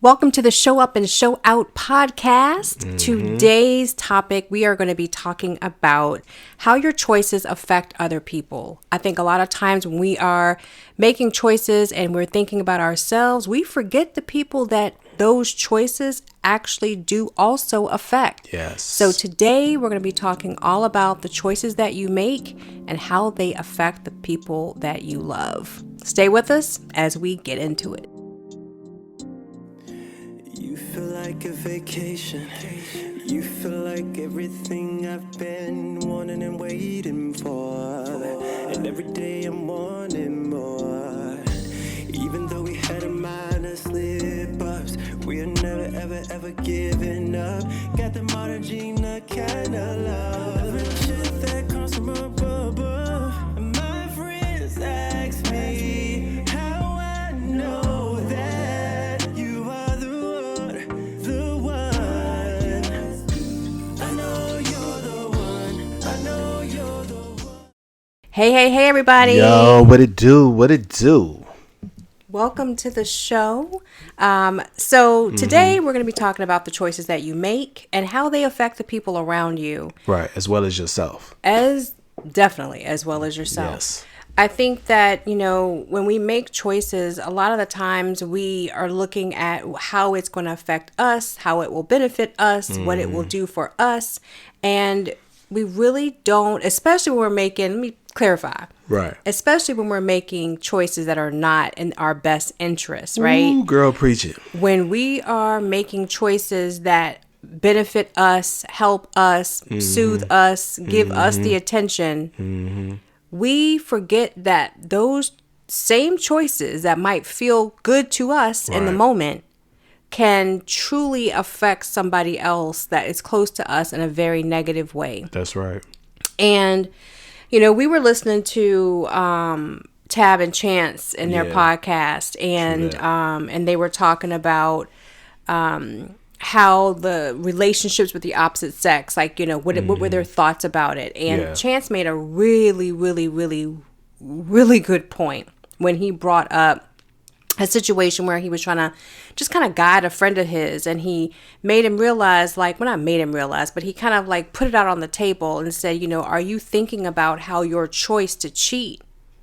Welcome to the Show Up and Show Out podcast. Today's topic, we are going to be talking about how your choices affect other people. I think a lot of times when we are making choices and we're thinking about ourselves, we forget the people that those choices actually do also affect. Yes. So today we're going to be talking all about the choices that you make and how they affect the people that you love. Stay with us as we get into it. You feel like a vacation. You feel like everything I've been wanting and waiting for. And every day I'm wanting more. Even though we had a minor slip-ups, we are never, ever giving up. Got the modern Gina kind of love. The shit that comes from above. And my friends ask me how I know that you are the one. I know you're the one. I know you're the one. Hey, everybody. Yo, what it do? Welcome to the show. So today we're going to be talking about the choices that you make and how they affect the people around you. Right, as well as yourself. As well as yourself. Yes. I think that, when we make choices, a lot of the times we are looking at how it's going to affect us, how it will benefit us, what it will do for us. And we really don't, especially when we're making, let me clarify. Right. Especially when we're making choices that are not in our best interest, right? Ooh, girl, preach it. When we are making choices that benefit us, help us, soothe us, give us the attention, we forget that those same choices that might feel good to us in the moment can truly affect somebody else that is close to us in a very negative way. That's right. And we were listening to Tab and Chance in their podcast, and they were talking about how the relationships with the opposite sex, like, what were their thoughts about it? And Chance made a really, really, really, really good point when he brought up a situation where he was trying to just kind of guide a friend of his, and he made him realize, but he kind of like put it out on the table and said, are you thinking about how your choice to cheat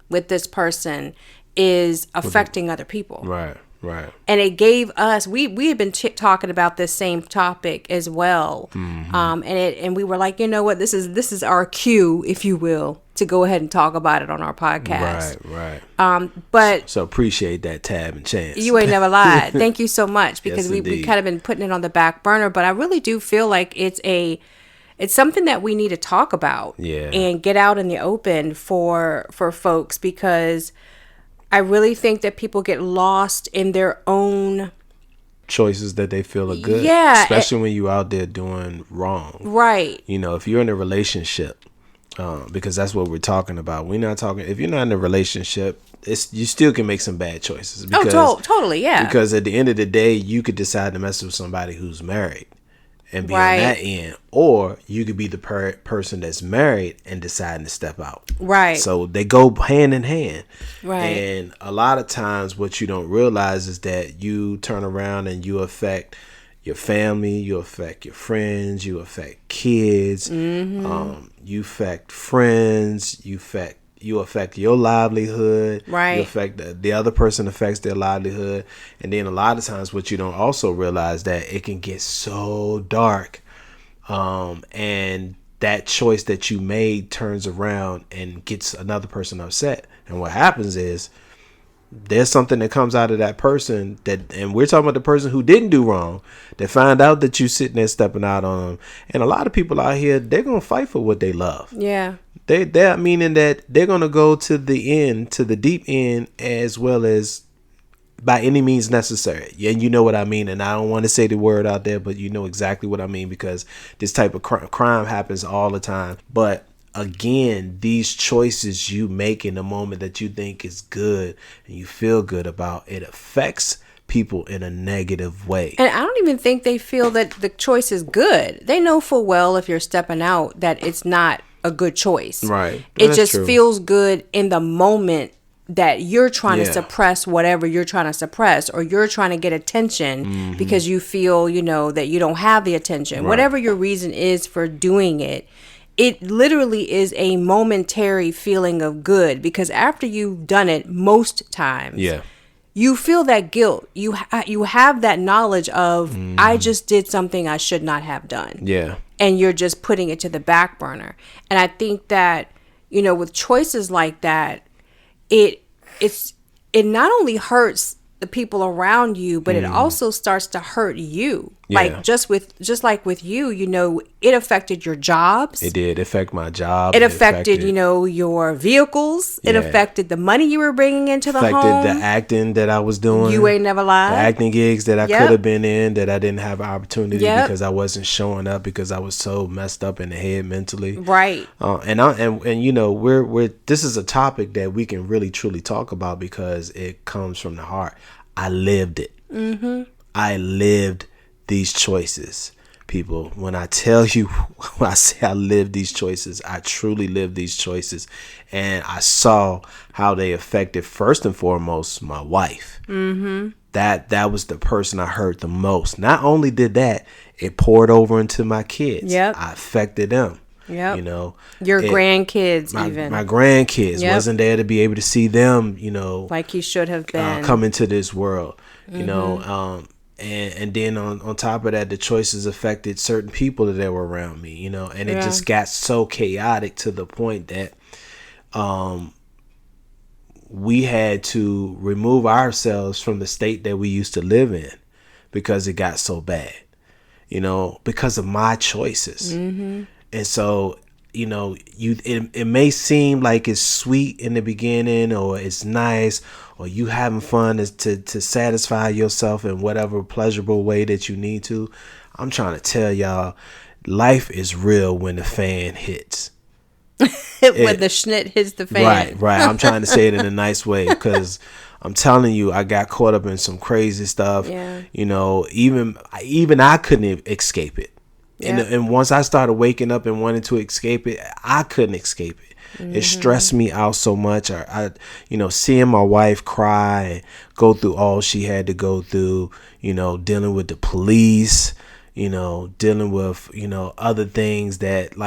with this person is affecting other people? Right. And it gave us, we had been talking about this same topic as well. And we were like, you know what, this is our cue, if you will, to go ahead and talk about it on our podcast. Right. But so appreciate that, Tab and Chance. You ain't never lied. Thank you so much, because Yes, we kind of been putting it on the back burner, but I really do feel like it's something that we need to talk about and get out in the open for folks, because I really think that people get lost in their own choices that they feel are good. Yeah. Especially when you out there doing wrong. Right. If you're in a relationship, because that's what we're talking about. We're not talking, if you're not in a relationship, you still can make some bad choices. Because, totally, yeah. Because at the end of the day, you could decide to mess with somebody who's married and be on that end, or you could be the person that's married and deciding to step out. Right. So they go hand in hand. Right. And a lot of times what you don't realize is that you turn around and you affect your family, you affect your friends, you affect kids, you affect friends, you affect your livelihood. Right. You affect the other person affects their livelihood. And then a lot of times what you don't also realize that it can get so dark. And that choice that you made turns around and gets another person upset. And what happens is there's something that comes out of that person and we're talking about the person who didn't do wrong, that find out that you sitting there stepping out on them. And a lot of people out here, they're going to fight for what they love. Yeah. They're meaning that they're going to go to the end, to the deep end, as well as by any means necessary. And you know what I mean. And I don't want to say the word out there, but you know exactly what I mean, because this type of crime happens all the time. But again, these choices you make in the moment that you think is good and you feel good about, it affects people in a negative way. And I don't even think they feel that the choice is good. They know full well, if you're stepping out, that it's not a good choice. Right. It just feels good in the moment that you're trying to suppress whatever you're trying to suppress, or you're trying to get attention because you feel, that you don't have the attention. Right. Whatever your reason is for doing it, it literally is a momentary feeling of good, because after you've done it most times, you feel that guilt. You have that knowledge of, I just did something I should not have done. Yeah. And you're just putting it to the back burner. And I think that, with choices like that, it not only hurts the people around you, but it also starts to hurt you. Like just like with you, it affected your jobs. It did affect my job. It affected, your vehicles. It affected the money you were bringing into the home. Affected the acting that I was doing. You ain't never lied. The acting gigs that I could have been in that I didn't have an opportunity because I wasn't showing up because I was so messed up in the head mentally. Right. We're this is a topic that we can really truly talk about because it comes from the heart. I lived it. I lived these choices, people. When I tell you, when I say I lived these choices, I truly lived these choices, and I saw how they affected, first and foremost, my wife. That was the person I hurt the most. Not only did that, it poured over into my kids. I affected them. Your grandkids, my grandkids wasn't there to be able to see them, like you should have been, come into this world, and then on top of that, the choices affected certain people that were around me, and it just got so chaotic to the point that we had to remove ourselves from the state that we used to live in because it got so bad, because of my choices. And so, it may seem like it's sweet in the beginning, or it's nice, or you having fun to satisfy yourself in whatever pleasurable way that you need to. I'm trying to tell y'all, life is real when the fan hits. When the schnit hits the fan. Right. I'm trying to say it in a nice way because I'm telling you, I got caught up in some crazy stuff. Yeah. Even I couldn't escape it. And once I started waking up and wanting to escape it, I couldn't escape it. It stressed me out so much. I seeing my wife cry and go through all she had to go through, dealing with the police, dealing with, other things that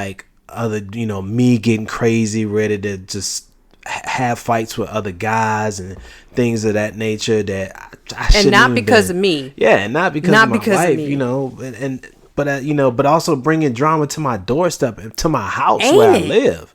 me getting crazy, ready to just have fights with other guys and things of that nature that I shouldn't. And not because of me. Yeah, not because of my wife, but also bringing drama to my doorstep and to my house where I live.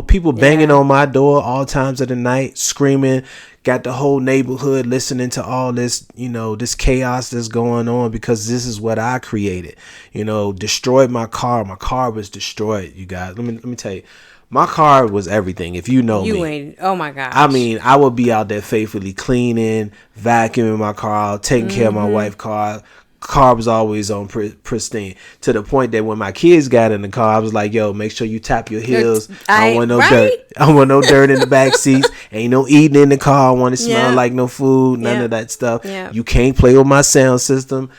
People banging on my door all times of the night, screaming, got the whole neighborhood listening to all this, this chaos that's going on because this is what I created. Destroyed my car. My car was destroyed, you guys. Let me tell you. My car was everything. If you know me. Oh my gosh. I mean, I would be out there faithfully cleaning, vacuuming my car, taking care of my wife's car. Car was always on pristine, to the point that when my kids got in the car, I was like, yo, make sure you tap your heels. I don't want no dirt. I don't want no dirt in the back seats. Ain't no eating in the car. I want to smell like no food, none of that stuff. You can't play with my sound system.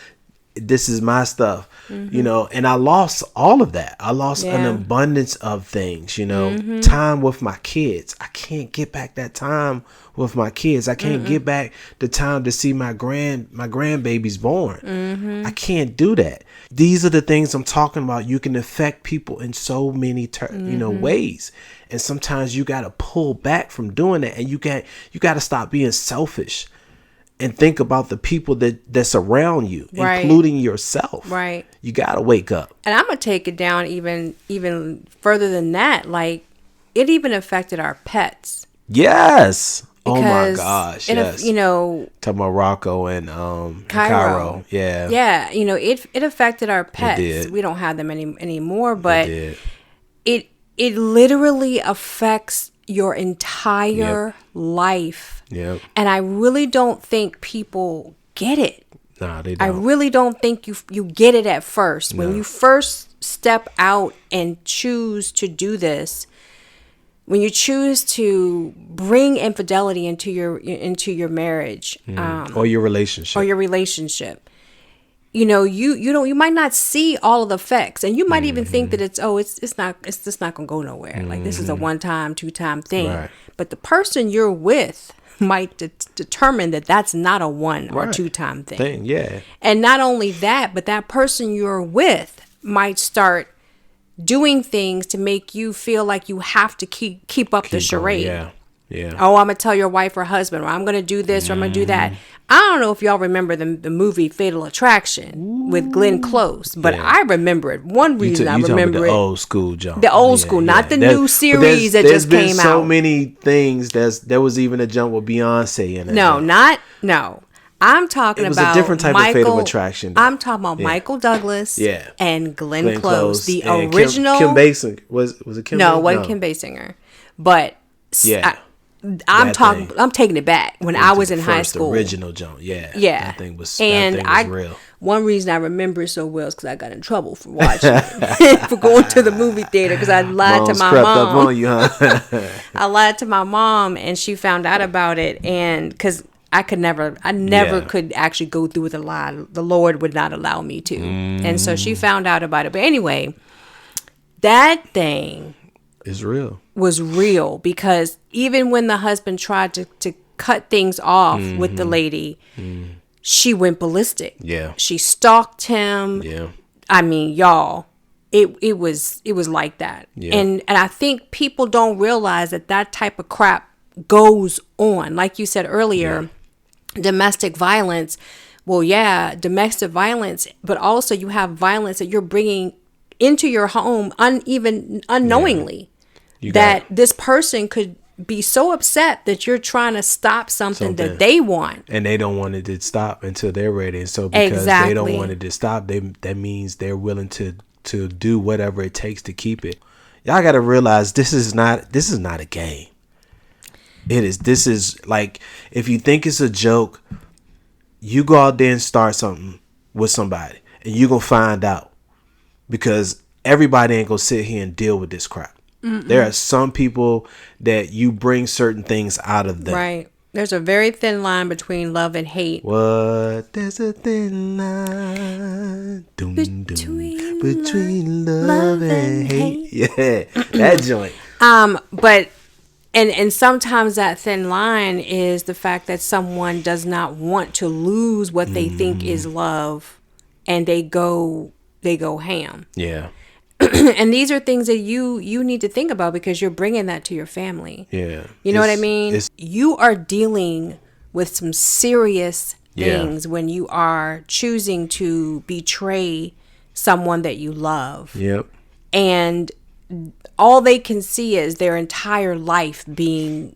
This is my stuff. And I lost all of that. I lost an abundance of things, time with my kids. I can't get back that time with my kids. I can't get back the time to see my grandbabies born. I can't do that. These are the things I'm talking about. You can affect people in so many ways. And sometimes you got to pull back from doing that, and you got to stop being selfish and think about the people that's around you, including yourself. Right. You got to wake up. And I'm going to take it down even further than that. Like, it even affected our pets. Yes. Because oh my gosh. Yes. Talking about Rocco and Cairo. Yeah. Yeah. It affected our pets. It did. We don't have them anymore, but it literally affects your entire life. Yep. And I really don't think people get it. Nah, they don't. I really don't think you get it at first. When you first step out and choose to do this, when you choose to bring infidelity into your marriage, or your relationship, you might not see all of the effects, and you might even think that it's just not gonna go nowhere. Like, this is a 1-time, 2-time thing. Right. But the person you're with might determine that that's not a 1 or 2-time thing. Yeah. And not only that, but that person you're with might start doing things to make you feel like you have to keep up the charade. Yeah. Oh, I'm gonna tell your wife or husband, or I'm gonna do this, or I'm gonna do that. I don't know if y'all remember the movie Fatal Attraction with Glenn Close, but I remember it. One reason I remember the old school John. The old school, not the new series that just came out. There's been so many things. There was even a jump with Beyonce in it. No. I'm talking about. It was a different type of Fatal Attraction. I'm talking about Michael Douglas and Glenn Close, the and original. Kim Basinger. Was it Kim? No, it wasn't Kim Basinger. But I'm taking it back when I was in high school. The original John. Yeah. That thing was real. One reason I remember it so well is because I got in trouble for watching it, for going to the movie theater, because I lied to my mom. Up on you, huh? I lied to my mom, and she found out about it, and because I never could actually go through with a lie. The Lord would not allow me to. And so she found out about it. But anyway, that thing was real, because even when the husband tried to cut things off with the lady, she went ballistic. Yeah. She stalked him. Yeah. I mean, y'all, it was like that. Yeah. And I think people don't realize that type of crap goes on. Like you said earlier, domestic violence. Well, yeah, domestic violence, but also you have violence that you're bringing into your home unknowingly. That this person could be so upset that you're trying to stop something that they want, and they don't want it to stop until they're ready. And so because they don't want it to stop, that means they're willing to do whatever it takes to keep it. Y'all got to realize this is not a game. This is like, if you think it's a joke, you go out there and start something with somebody, and you're gonna find out, because everybody ain't gonna sit here and deal with this crap. There are some people that you bring certain things out of them. Right. There's a very thin line between love and hate. What? There's a thin line between love and hate. Yeah, that joint. But and sometimes that thin line is the fact that someone does not want to lose what they think is love, and they go ham. Yeah. And these are things that you need to think about, because you're bringing that to your family. Yeah. You know what I mean? You are dealing with some serious things when you are choosing to betray someone that you love. Yep. And all they can see is their entire life being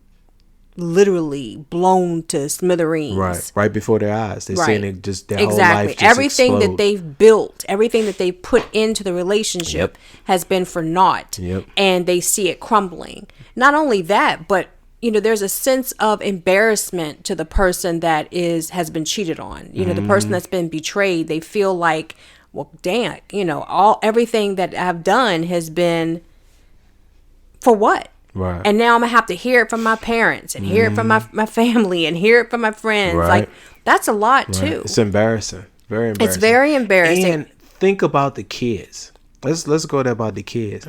literally blown to smithereens. Right before their eyes. They're seeing it, just their whole life just everything explode. that they've built, everything that they put into the relationship has been for naught. And they see it crumbling. Not only that, but there's a sense of embarrassment to the person that has been cheated on. The person that's been betrayed, they feel like, well, damn, everything that I've done has been for what? Right. And now I'm going to have to hear it from my parents, and hear it from my family, and hear it from my friends. Right. Like, that's a lot too. It's embarrassing. Very embarrassing. It's very embarrassing. And think about the kids. Let's go there about the kids.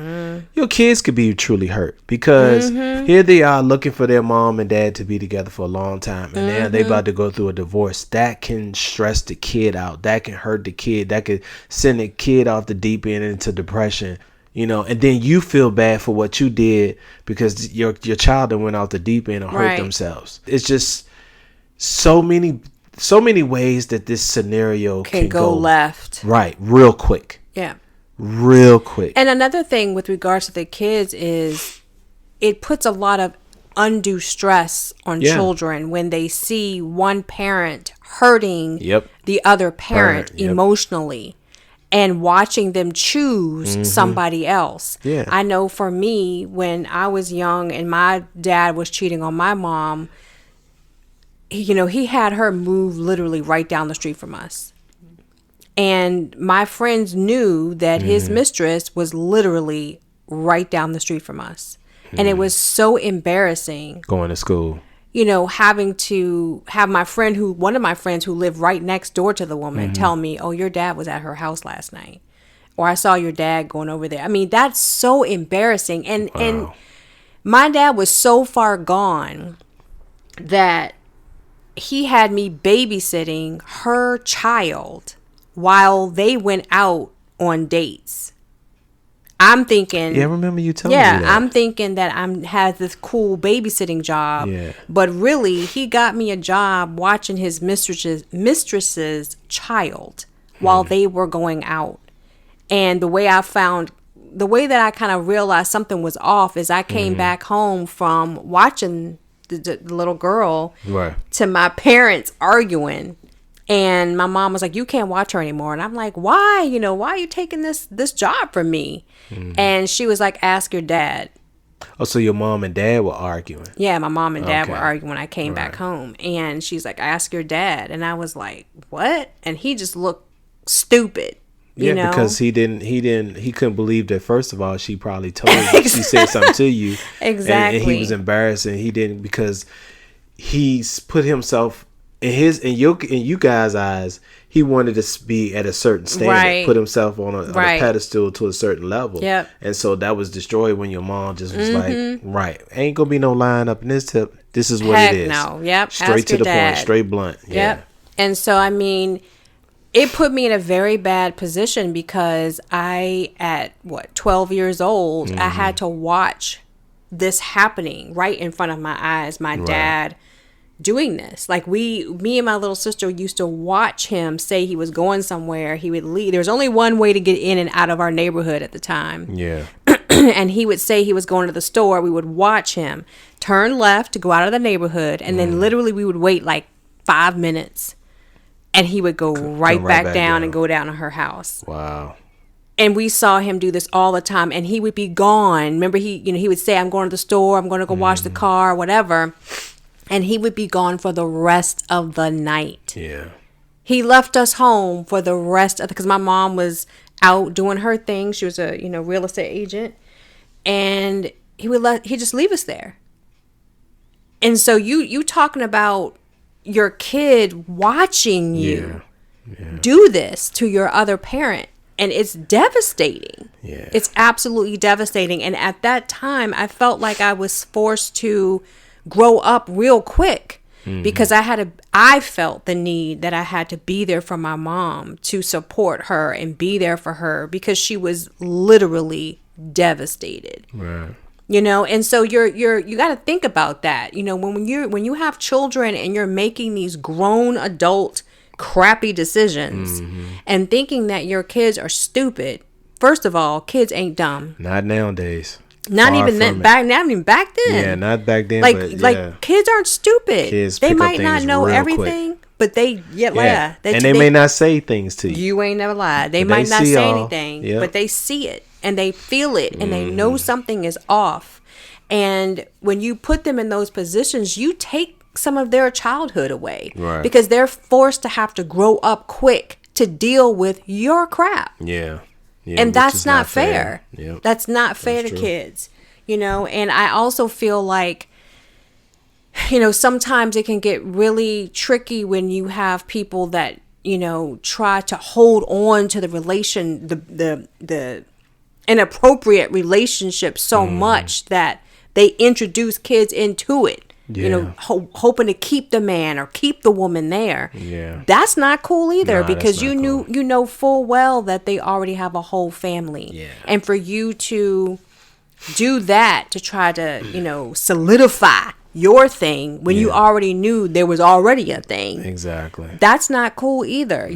Your kids could be truly hurt, because here they are looking for their mom and dad to be together for a long time, and now they about to go through a divorce. That can stress the kid out. That can hurt the kid. That could send the kid off the deep end into depression. And then you feel bad for what you did, because your child that went out the deep end and hurt themselves. It's just so many ways that this scenario can go left. Right. Real quick. Yeah. Real quick. And another thing with regards to the kids is it puts a lot of undue stress on children when they see one parent hurting the other parent emotionally. And watching them choose somebody else. Yeah. I know for me, when I was young and my dad was cheating on my mom, he had her move literally right down the street from us. And my friends knew that his mistress was literally right down the street from us. And it was so embarrassing. Going to school. having to have one of my friends who lived right next door to the woman tell me, oh, your dad was at her house last night. Or I saw your dad going over there. I mean, that's so embarrassing. And my dad was so far gone that he had me babysitting her child while they went out on dates. I'm thinking... Yeah, I remember you telling me that. Yeah, I'm thinking that I had this cool babysitting job. Yeah. But really, he got me a job watching his mistress's child while they were going out. And the way that I kind of realized something was off is I came back home from watching the little girl to my parents arguing. And my mom was like, you can't watch her anymore. And I'm like, why? Why are you taking this job from me? And she was like, ask your dad. Oh, so your mom and dad were arguing? Yeah, my mom and dad were arguing when I came back home. And she's like, ask your dad. And I was like, what? And he just looked stupid. Yeah, because he couldn't believe that. First of all, she probably told you, she said something to you. Exactly. And he was embarrassed, and he didn't, because he's put himself in you guys' eyes. He wanted to be at a certain standard, put himself on a pedestal to a certain level. Yep. And so that was destroyed when your mom just was like, ain't gonna be no line up in this tip. This is what it is. No. Yep. Straight to the point, straight blunt. Yep. Yeah. And so, I mean, it put me in a very bad position because at 12 years old, I had to watch this happening right in front of my eyes. My dad doing this. Like me and my little sister used to watch him say he was going somewhere. He would leave. There was only one way to get in and out of our neighborhood at the time. Yeah. And he would say he was going to the store. We would watch him turn left to go out of the neighborhood. And then literally we would wait like 5 minutes. And he would go right back down and go down to her house. Wow. And we saw him do this all the time. And he would be gone. Remember, he would say, I'm going to the store. I'm going to go wash the car, whatever. And he would be gone for the rest of the night. Yeah. He left us home for the rest of because my mom was out doing her thing. She was a real estate agent. And he'd just leave us there. And so you talking about your kid watching you do this to your other parent, and it's devastating. Yeah. It's absolutely devastating. And at that time, I felt like I was forced to grow up real quick because I felt the need that I had to be there for my mom, to support her and be there for her, because she was literally devastated. Right. And so you got to think about that. When you have children and you're making these grown adult crappy decisions and thinking that your kids are stupid. First of all, kids ain't dumb. Not nowadays. Not even back then. Yeah, not back then. Like kids aren't stupid. They might not know everything, but they may not say things to you. You ain't never lied. They might not say anything, but they see it and they feel it and they know something is off. And when you put them in those positions, you take some of their childhood away, because they're forced to have to grow up quick to deal with your crap. Yeah. Yeah, and that's not fair. Yep. That's not fair to kids, And I also feel like, sometimes it can get really tricky when you have people that, try to hold on to the inappropriate relationship so much that they introduce kids into it. Hoping to keep the man or keep the woman there. Yeah, that's not cool either, because you know full well that they already have a whole family. Yeah, and for you to do that to try to solidify your thing when you already knew there was already a thing. Exactly, that's not cool either.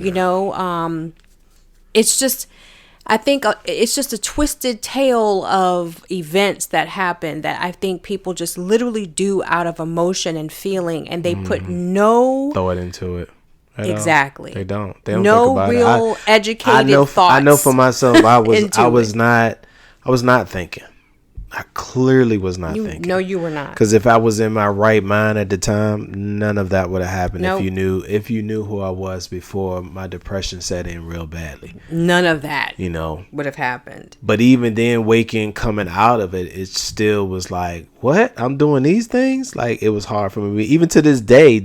It's just. I think it's just a twisted tale of events that happen that I think people just literally do out of emotion and feeling, and they put no thought into it. Exactly. They don't think about real educated thoughts. I know for myself, I was not thinking. I clearly was not thinking. No, you were not. Because if I was in my right mind at the time, none of that would have happened. Nope. If you knew who I was before my depression set in real badly. None of that, would have happened. But even then, coming out of it, it still was like, what? I'm doing these things? Like, it was hard for me. Even to this day,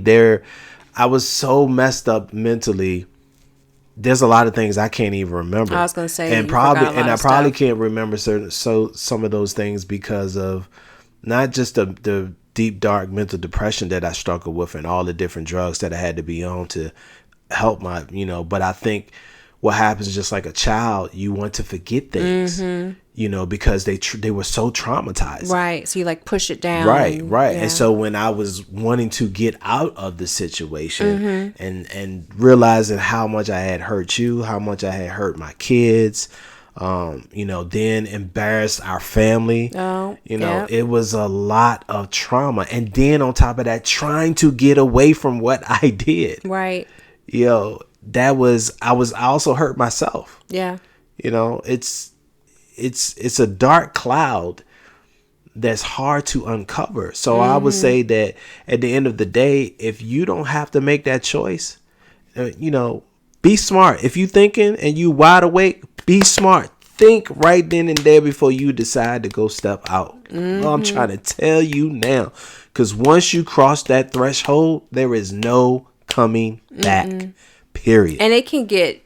I was so messed up mentally. There's a lot of things I can't even remember. I was going to say, I probably can't remember some of those things because of not just the deep, dark mental depression that I struggled with and all the different drugs that I had to be on to help but I think what happens, just like a child, you want to forget things, because they were so traumatized. Right. So you like push it down. Right. Yeah. And so when I was wanting to get out of the situation and realizing how much I had hurt you, how much I had hurt my kids, then embarrassed our family, it was a lot of trauma. And then on top of that, trying to get away from what I did. Right. I also hurt myself. Yeah. It's a dark cloud that's hard to uncover. So I would say that at the end of the day, if you don't have to make that choice, be smart. If you thinking and you wide awake, be smart. Think right then and there before you decide to go step out. I'm trying to tell you now, because once you cross that threshold, there is no coming back. Period. And it can get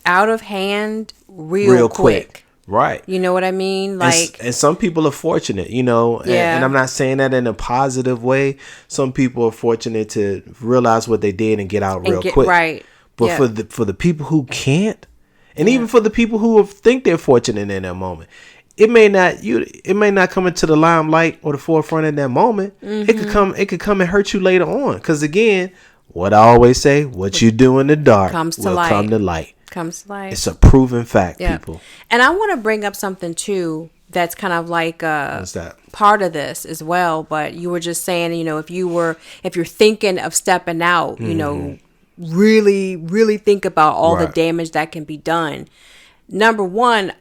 out of hand real quick. Right. You know what I mean? And some people are fortunate, and I'm not saying that in a positive way. Some people are fortunate to realize what they did and get out real quick. Right. But for the people who can't, and even for the people who think they're fortunate in that moment, it may not come into the limelight or the forefront in that moment. It could come and hurt you later on. Because again, what I always say, what you do in the dark will come to light. It's a proven fact, people. And I want to bring up something too that's kind of like what's that? Part of this as well. But you were just saying, if you're thinking of stepping out, really, really think about all the damage that can be done. Number one,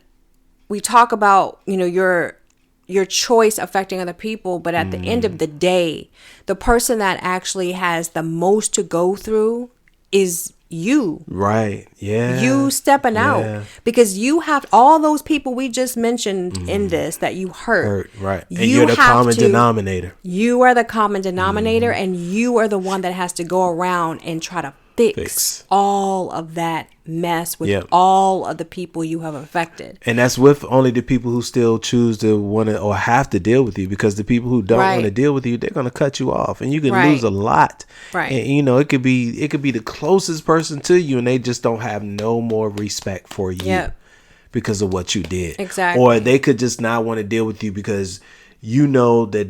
we talk about, your choice affecting other people, but at the end of the day, the person that actually has the most to go through is you. Right. Yeah. You stepping out, because you have all those people we just mentioned in this that you hurt. Right. And you're the common denominator. You are the common denominator, and you are the one that has to go around and try to fix all of that mess with all of the people you have affected. And that's with only the people who still choose to want to or have to deal with you, because the people who don't want to deal with you, they're going to cut you off, and you can lose a lot. Right. And it could be the closest person to you, and they just don't have no more respect for you because of what you did. Exactly. Or they could just not want to deal with you because that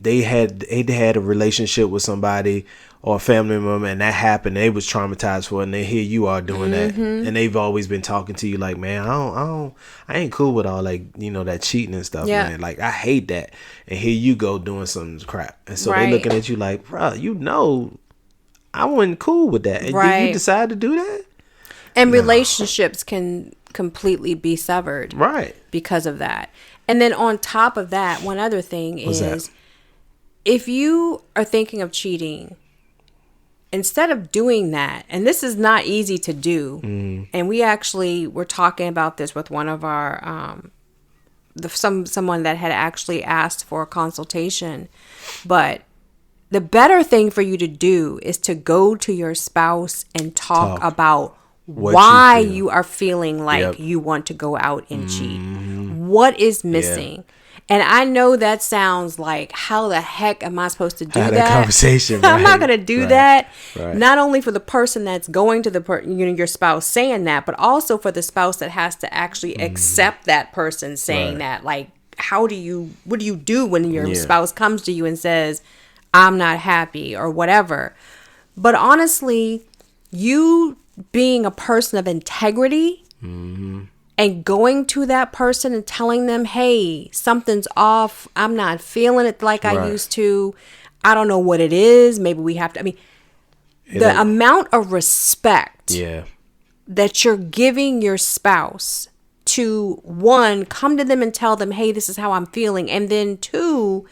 they had a relationship with somebody or a family member, and that happened. They was traumatized for it, and then here you are doing that, and they've always been talking to you like, man, I ain't cool with all that cheating and stuff, man. Like, I hate that, and here you go doing some crap, and so they looking at you like, bro, I wasn't cool with that, and did you decide to do that? And relationships can completely be severed, because of that. And then on top of that, one other thing is, if you are thinking of cheating, instead of doing that, and this is not easy to do, and we actually were talking about this with one of our someone that had actually asked for a consultation, but the better thing for you to do is to go to your spouse and talk about why you are feeling like you want to go out and cheat. What is missing? And I know that sounds like, how the heck am I supposed to do that? Conversation. I'm not going to do that. Right. Not only for the person that's going to your spouse saying that, but also for the spouse that has to actually accept that person saying that. Like, what do you do when your spouse comes to you and says, I'm not happy or whatever? But honestly, you being a person of integrity, and going to that person and telling them, hey, something's off. I'm not feeling it like I used to. I don't know what it is. Maybe we have to. The amount of respect that you're giving your spouse to, one, come to them and tell them, hey, this is how I'm feeling. And then two,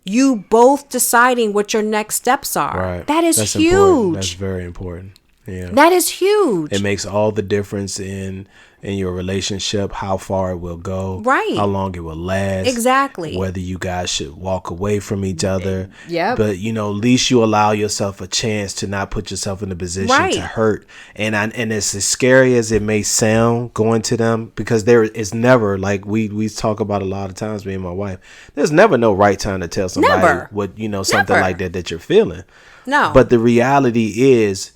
you both deciding what your next steps are. Right. That's huge. Important. That's very important. Yeah. That is huge. It makes all the difference in your relationship, how far it will go, right? How long it will last, exactly. Whether you guys should walk away from each other. Yeah. But at least you allow yourself a chance to not put yourself in a position to hurt. And it's as scary as it may sound going to them, because there is never, like we talk about a lot of times, me and my wife, there's never no right time to tell somebody what something like that you're feeling. No. But the reality is,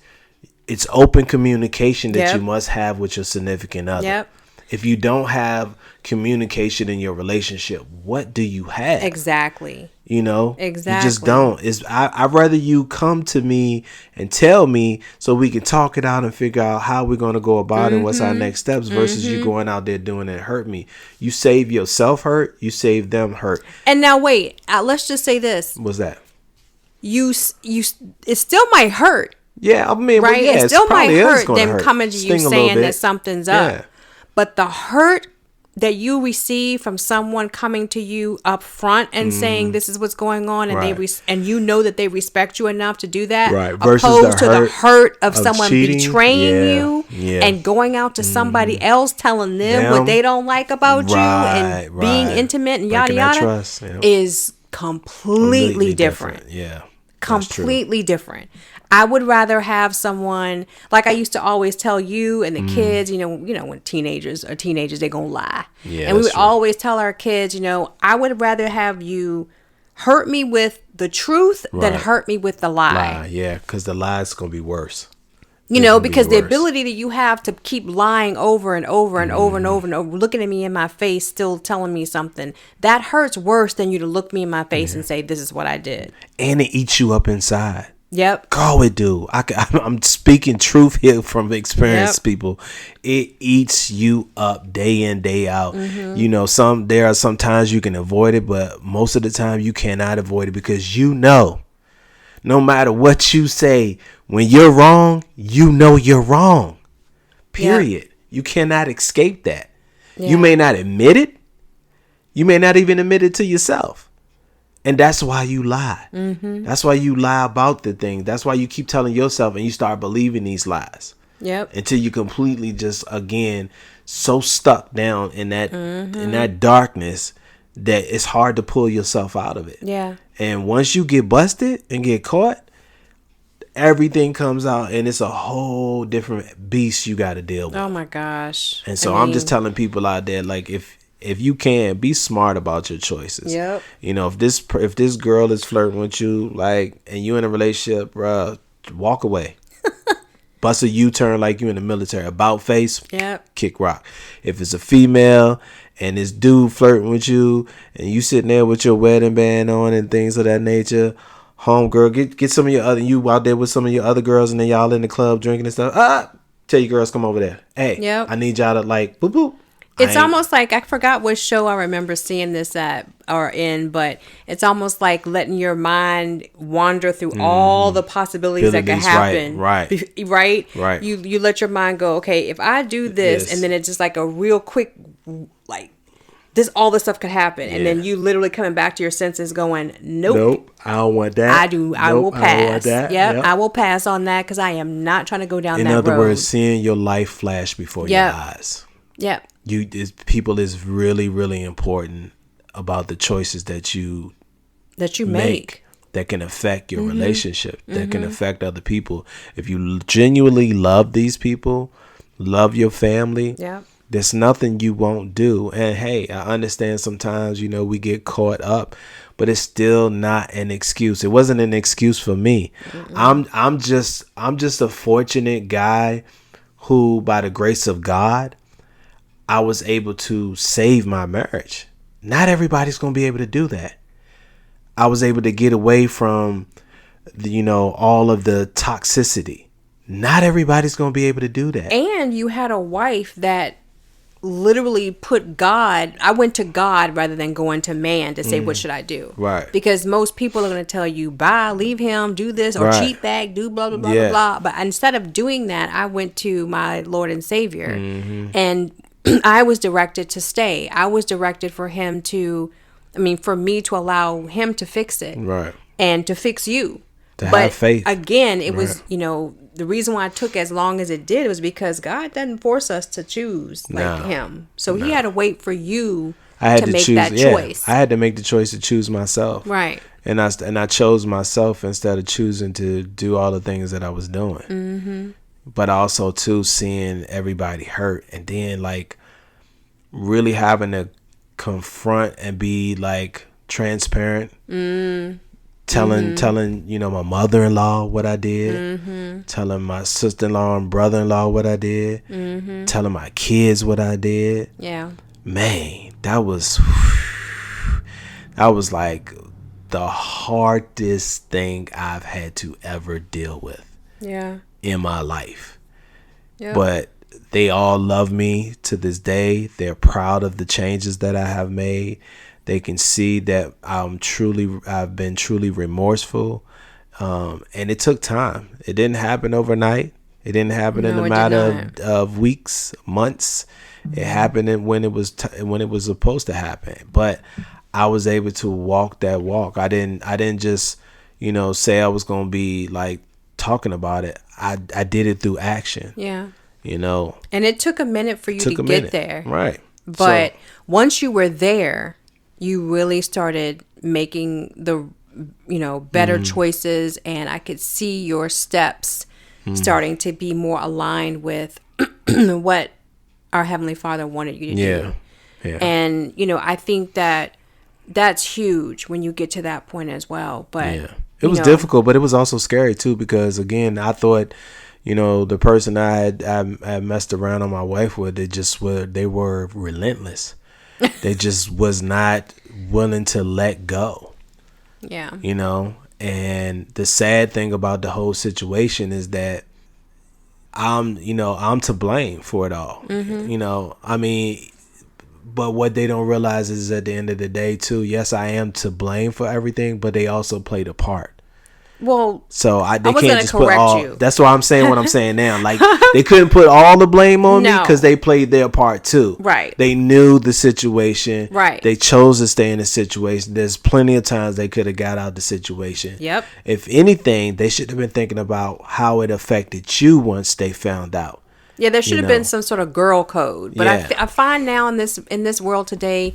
it's open communication that you must have with your significant other. Yep. If you don't have communication in your relationship, what do you have? Exactly. Exactly. You just don't. I'd rather you come to me and tell me so we can talk it out and figure out how we're going to go about it and what's our next steps, versus you going out there doing it and hurt me. You save yourself hurt. You save them hurt. And now wait, let's just say this. What's that? It still might hurt. Yeah, I mean, right? It still might hurt them coming to you saying that something's up. Yeah. But the hurt that you receive from someone coming to you up front and saying this is what's going on, and and you know that they respect you enough to do that, right? Opposed to the hurt of someone cheating, betraying you and going out to somebody else telling them what they don't like about you and being intimate and yada yada, is completely different. Yeah, completely different. I would rather have someone, like I used to always tell you and the kids, when teenagers are teenagers, they're going to lie. Yeah, and we would always tell our kids, I would rather have you hurt me with the truth than hurt me with the lie. Yeah, because the lie is going to be worse. Because the ability that you have to keep lying over and over and over and over and over, looking at me in my face, still telling me something, that hurts worse than you to look me in my face and say, this is what I did. And it eats you up inside. Yep. Go it, do. I'm speaking truth here from experience, people. It eats you up day in, day out. There are some times you can avoid it, but most of the time you cannot avoid it, because no matter what you say, when you're wrong, you're wrong. Period. You cannot escape that. You may not admit it. You may not even admit it to yourself. And that's why you lie. That's why you lie about the thing. That's why you keep telling yourself and you start believing these lies. Yep. Until you completely just, again, so stuck down in that darkness that it's hard to pull yourself out of it. Yeah. And once you get busted and get caught, everything comes out and it's a whole different beast you got to deal with. Oh my gosh. And so I'm just telling people out there, like, if you can, be smart about your choices. Yep. If this girl is flirting with you, like, and you in a relationship, bruh, walk away. Bust a U-turn like you in the military. About face. Yep. Kick rock. If it's a female and this dude flirting with you and you sitting there with your wedding band on and things of that nature, homegirl, get some of your other, you out there with some of your other girls and then y'all in the club drinking and stuff. Tell your girls, come over there. Hey, I need y'all to, like, boop boop. It's almost like, I forgot what show I remember seeing this at or in, but it's almost like letting your mind wander through all the possibilities that could happen. Right. You let your mind go, okay, if I do this, and then it's just like a real quick, like, all this stuff could happen. And then you literally coming back to your senses going, nope, I don't want that. I will pass. I don't want that. Yep, I will pass on that, because I am not trying to go down that road. In other words, seeing your life flash before your eyes. Yep. People is really, really important about the choices that you make that can affect your relationship, that can affect other people. If you genuinely love these people, love your family, there's nothing you won't do. And hey, I understand sometimes, we get caught up, but it's still not an excuse. It wasn't an excuse for me. I'm just a fortunate guy who, by the grace of God, I was able to save my marriage. Not everybody's going to be able to do that. I was able to get away from, all of the toxicity. Not everybody's going to be able to do that. And you had a wife that literally put God, I went to God rather than going to man to say, what should I do? Right. Because most people are going to tell you, bye, leave him, do this, or cheat back, do blah, blah, blah, blah, blah. But instead of doing that, I went to my Lord and Savior. And I was directed to stay. I was directed for him to, for me to allow him to fix it. Right. And to fix you. To have faith. Again, it was, the reason why it took as long as it did was because God doesn't force us to choose like him. So he had to wait for you to make that choice. I had to make the choice to choose myself. Right. And I chose myself instead of choosing to do all the things that I was doing. Mm-hmm. But also too seeing everybody hurt, and then like really having to confront and be like transparent. Telling my mother-in-law what I did, telling my sister-in-law and brother-in-law what I did, telling my kids what I did. Yeah. Man, that was like the hardest thing I've had to ever deal with. Yeah. In my life. Yeah. But they all love me to this day. They're proud of the changes that I have made. They can see that I've been truly remorseful. And it took time. It didn't happen overnight. It didn't happen in a matter of weeks, months. It happened when it was supposed to happen. But I was able to walk that walk. I didn't just, say I was going to be like talking about it. I did it through action. Yeah. And it took a minute for you to get there. Right. But once you were there, you really started making the, better choices, and I could see your steps starting to be more aligned with what our Heavenly Father wanted you to do. Yeah. And, I think that's huge when you get to that point as well. But it was difficult, but it was also scary too, because again, I thought, the person I messed around on my wife with, they were relentless. They just was not willing to let go. Yeah. And the sad thing about the whole situation is that I'm to blame for it all. But what they don't realize is at the end of the day too, yes, I am to blame for everything, but they also played a part. Well, so they can't just put all. You. That's why I'm saying what I'm saying now. Like they couldn't put all the blame on me because they played their part too. Right. They knew the situation. Right. They chose to stay in the situation. There's plenty of times they could have got out the situation. Yep. If anything, they should have been thinking about how it affected you once they found out. Yeah, there should have been some sort of girl code. But I find now in this world today,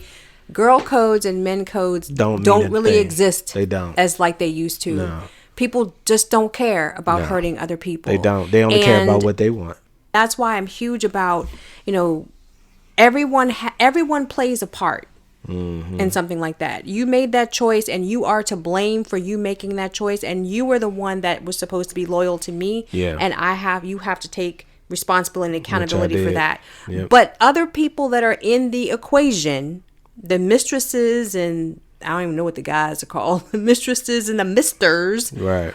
girl codes and men codes don't really exist. They don't. As like they used to. No. People just don't care about hurting other people. They don't. They only care about what they want. That's why I'm huge about, everyone plays a part in something like that. You made that choice, and you are to blame for you making that choice, and you were the one that was supposed to be loyal to me. Yeah. And you have to take responsibility and accountability for that. Yep. But other people that are in the equation, the mistresses and I don't even know what the guys are called, the mistresses and the misters. Right.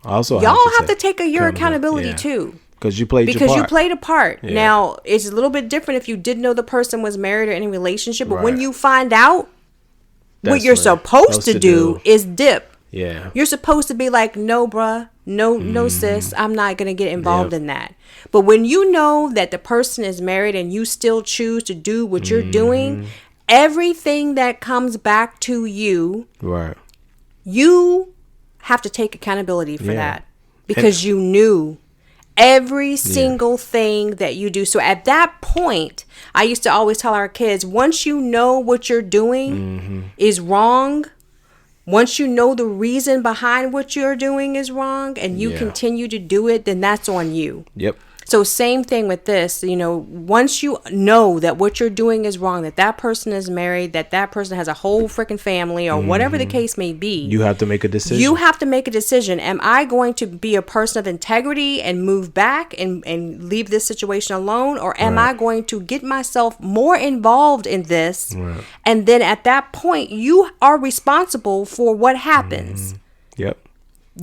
Also, y'all have to take your accountability too. Because you played your part. You played a part. Yeah. Now, it's a little bit different if you didn't know the person was married or in a relationship. But when you find out, what you're supposed to do is dip. Yeah. You're supposed to be like, no, bruh. No, sis. I'm not going to get involved in that. But when you know that the person is married and you still choose to do what you're doing, everything that comes back to you, right, you have to take accountability for that because you knew every single thing that you do. So at that point, I used to always tell our kids, once you know what you're doing is wrong, once you know the reason behind what you're doing is wrong and you continue to do it, then that's on you. Yep. So same thing with this, once you know that what you're doing is wrong, that person is married, that person has a whole freaking family or whatever the case may be. You have to make a decision. Am I going to be a person of integrity and move back and leave this situation alone? Or am I going to get myself more involved in this? Right. And then at that point, you are responsible for what happens. Yep.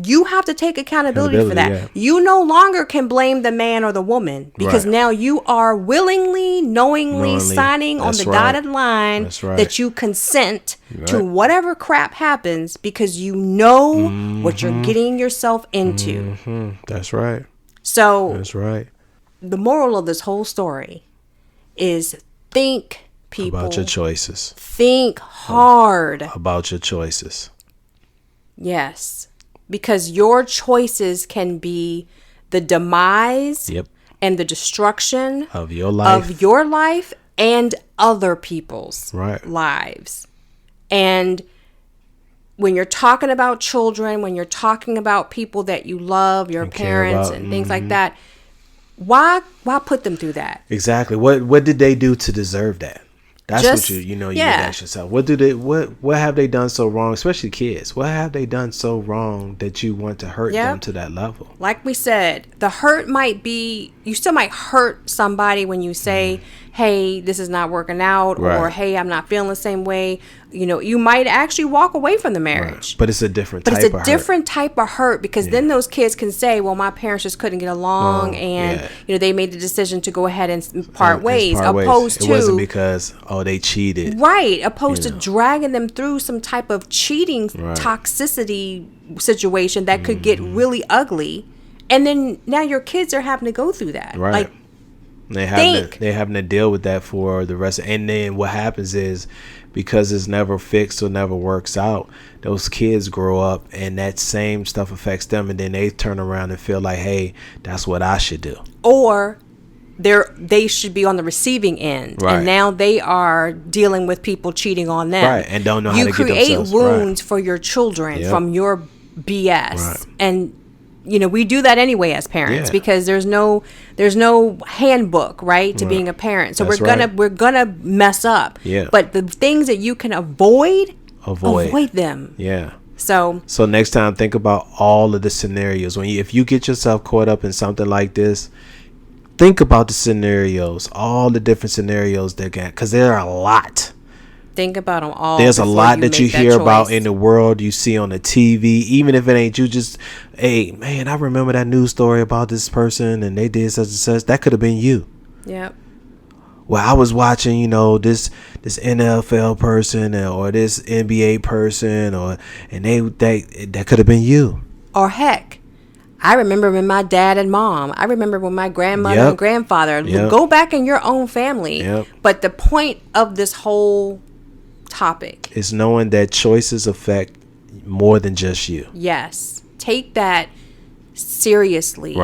You have to take accountability for that. Yeah. You no longer can blame the man or the woman because now you are willingly, knowingly signing on the dotted line that you consent to whatever crap happens because you know what you're getting yourself into. That's right. So that's right. The moral of this whole story is think, people. About your choices. Think hard. About your choices. Yes. Because your choices can be the demise and the destruction of your life and other people's lives. And when you're talking about children, when you're talking about people that you love, your parents and things like that, why put them through that? Exactly. What did they do to deserve that? That's what you would ask yourself. What have they done so wrong, especially kids? What have they done so wrong that you want to hurt them to that level? Like we said, the hurt might be, you still might hurt somebody when you say, hey, this is not working out, or hey, I'm not feeling the same way. You know, you might actually walk away from the marriage. But it's a different type of hurt. But it's a different type of hurt, because then those kids can say, well, my parents just couldn't get along, and they made the decision to go ahead and part ways. Opposed to, it wasn't because they cheated, opposed to dragging them through some type of cheating toxicity situation that could get really ugly, and then now your kids are having to go through that. Like, they're having to deal with that for the rest. And then what happens is, because it's never fixed or never works out, those kids grow up and that same stuff affects them, and then they turn around and feel like, hey, that's what I should do. Or they should be on the receiving end, and now they are dealing with people cheating on them, and don't know how to get themselves. You create wounds for your children from your BS, and we do that anyway as parents, because there's no handbook, to being a parent. So we're gonna mess up. But the things that you can avoid them. So next time, think about all of the scenarios. If you get yourself caught up in something like this, think about the scenarios, all the different scenarios because there are a lot. Think about them all. There's a lot that you hear about in the world, you see on the TV, even if it ain't you. Just, hey, man, I remember that news story about this person and they did such and such. That could have been you. Yep. Well, I was watching, this NFL person or this NBA person, and that could have been you. Or heck, I remember when my dad and mom, I remember when my grandmother and grandfather. Go back in your own family. But the point of this whole topic is knowing that choices affect more than just you. Yes. Take that seriously.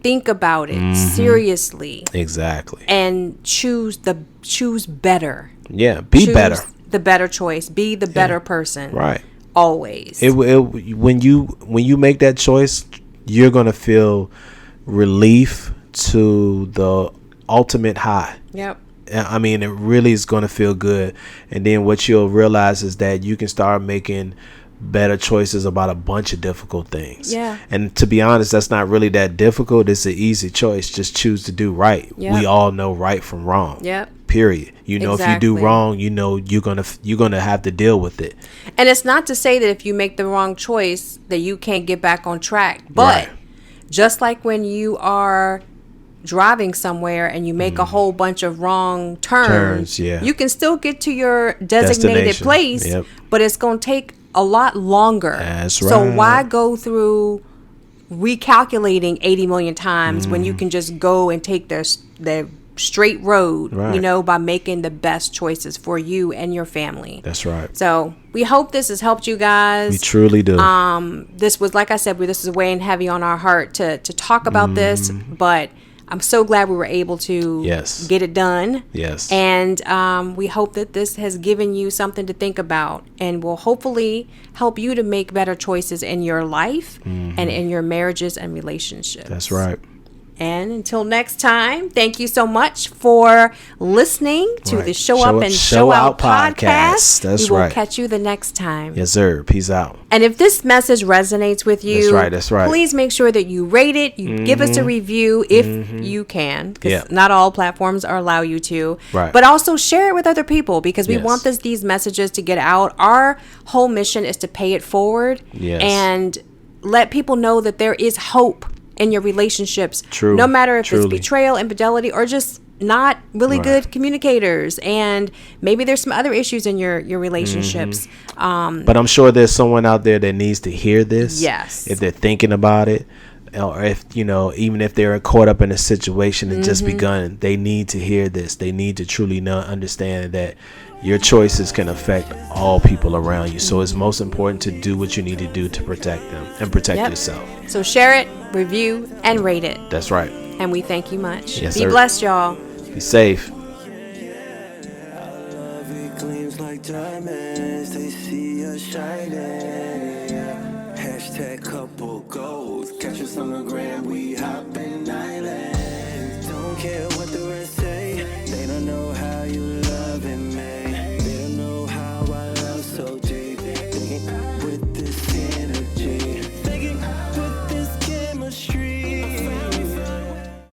Think about it seriously. Exactly. And choose better. Choose better. The better choice. Be the better person. Always. When you make that choice, you're going to feel relief to the ultimate high. Yep. I mean, it really is going to feel good. And then what you'll realize is that you can start making better choices about a bunch of difficult things. And to be honest, that's not really that difficult. It's an easy choice. Just choose to do right. We all know right from wrong. Period. If you do wrong, you're gonna have to deal with it. And it's not to say that if you make the wrong choice that you can't get back on track. But just like when you are driving somewhere and you make a whole bunch of wrong turns, you can still get to your designated place, but it's going to take a lot longer. That's right. So why go through recalculating 80 million times when you can just go and take the straight road, by making the best choices for you and your family. That's right. So we hope this has helped you guys. We truly do. This was, like I said, this is weighing heavy on our heart to talk about this, but I'm so glad we were able to get it done. Yes. And we hope that this has given you something to think about and will hopefully help you to make better choices in your life and in your marriages and relationships. That's right. And until next time, thank you so much for listening to the Show Up and Show Out podcast. That's right. We will catch you the next time. Yes, sir. Peace out. And if this message resonates with you, that's right. Please make sure that you rate it, you give us a review if you can, because not all platforms allow you to. But also share it with other people, because we want these messages to get out. Our whole mission is to pay it forward and let people know that there is hope in your relationships. True. No matter if it's betrayal, infidelity, or just not really good communicators, and maybe there's some other issues in your relationships. But I'm sure there's someone out there that needs to hear this. Yes. If they're thinking about it, or if, even if they're caught up in a situation and just begun, they need to hear this. They need to truly understand that your choices can affect all people around you. So it's most important to do what you need to do to protect them and protect yourself. So share it, review, and rate it. That's right. And we thank you much. Yes, Be sir. blessed, y'all. Be safe. Like diamonds, they see us shining. Hashtag couple goals, catch us on the gram, we hopping islands. Don't care